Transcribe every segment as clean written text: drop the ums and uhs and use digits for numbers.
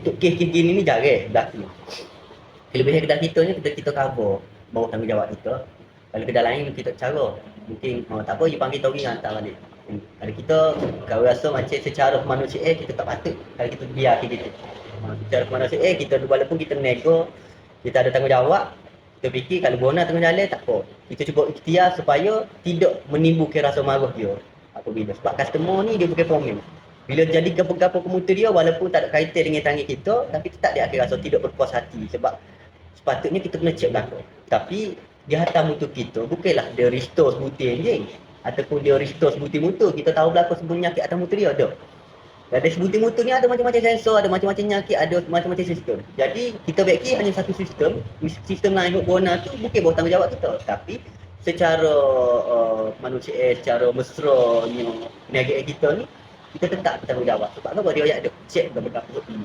untuk kes-kes gini ni jarang berlaku. Kelebihan kedai kita ni kita cover bawah tanggungjawab kita. Kalau kedai lain kita cara mungkin tak apa you panggil towing hantar balik. Kalau kita kau rasa macam secara kemanusiaan kita tak patut kalau kita biar gitu. Secara kemanusiaan kita walaupun kita nego, kita ada tanggungjawab, kita fikir kalau bona tengah jalan tak apa. Kita cuba ikhtiar supaya tidak menimbulkan rasa marah dia. Apabila sebab customer ni dia bukan komen. Bila jadi gapo-gapo komuter dia walaupun tak ada kaitan dengan tangan kita, tapi tetap dia akan rasa tidak berpuas hati sebab sepatutnya kita kena cek belakang. Tapi dia hantar motor kita bukanlah dia restore sebutir anjing ataupun dia restore sebutir motor. Kita tahu belakang sebenarnya nyakit atas motor dia ada. Dan dari sebutir motor ni ada macam-macam sensor, ada macam-macam nyakit, ada macam-macam sistem. Jadi kita bagi hanya satu sistem. Sistem lain ikut bona tu bukan bawah tanggungjawab kita, tapi secara manusia, secara mesranya niaga kita ni kita tetap bertanggungjawab. Sebab apa dia ada cek beberapa ini.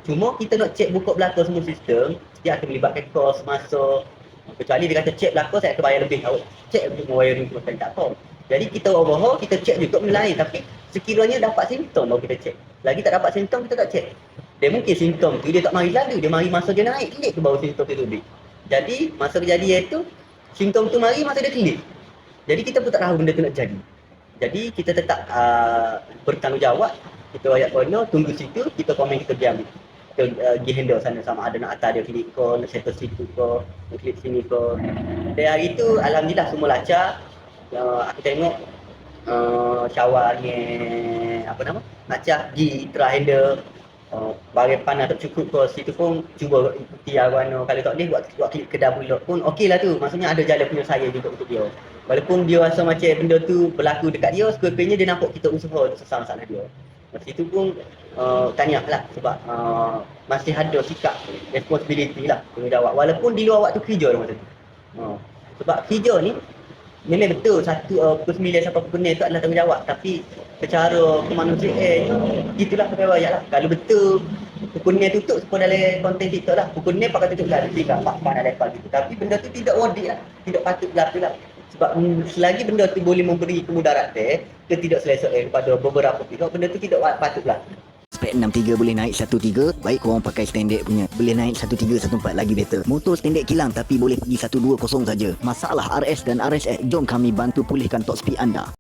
Cuma kita nak cek buka belakang semua sistem, dia akan melibatkan kos, masa. Kecuali dia kata cek belakang saya akan bayar lebih. Awak cek untuk wiring tu tak apa. Jadi kita overhaul, kita cek juga benda lain. Tapi sekiranya dapat simptom baru kita cek. Lagi tak dapat simptom kita tak cek. Dia mungkin simptom tu dia tak mari lalu, dia mari masa dia naik klik tu baru simptom tu lebih. Jadi masa kejadian tu simptom tu mari masa dia klik. Jadi kita pun tak tahu benda tu nak jadi. Jadi kita tetap bertanggungjawab. Kita ayat corner, tunggu situ, kita komen, kita diam. Kita pergi handle sana sama ada nak atas dia klik ke, nak settle situ ke, nak klik sini ke. Dan hari tu alhamdulillah semua lancar. Aku tengok syawarnya apa nama? Macam di handle barang panas tak cukup ke, situ pun cuba ikuti arwana. Kalau tak boleh buat klik kedai bulok pun okey lah tu. Maksudnya ada jalan penyelesaian juga untuk dia. Walaupun dia rasa macam benda tu berlaku dekat dia, sekurang-kurangnya dia nampak kita usaha untuk sesama masalah dia. Situ pun tahniah lah sebab masih ada sikap responsibility lah tanggungjawab walaupun di luar waktu kerja masa tu. Sebab kerja ni memang betul pukul 9 sampai pukul 6 tu adalah tanggungjawab, tapi secara kemanusiaan gitulah pegawai lah. Kalau betul pukul 6 tutup supaya dalam konten TikTok lah, pukul 6 pakai tutup lah, tiga pak nak lepas gitu. Tapi benda tu tidak wadik lah, tidak patut berlaku lah. Sebab selagi benda tu boleh memberi kemudaratan ketidakselesaan kepada beberapa pihak, benda tu tidak patut berlaku. Spek 63 boleh naik 13. Baik korang pakai standard punya, boleh naik 13, 14 lagi better. Motor standard kilang tapi boleh pergi 120 saja. Masalah RS dan RSX, jom kami bantu pulihkan top speed anda.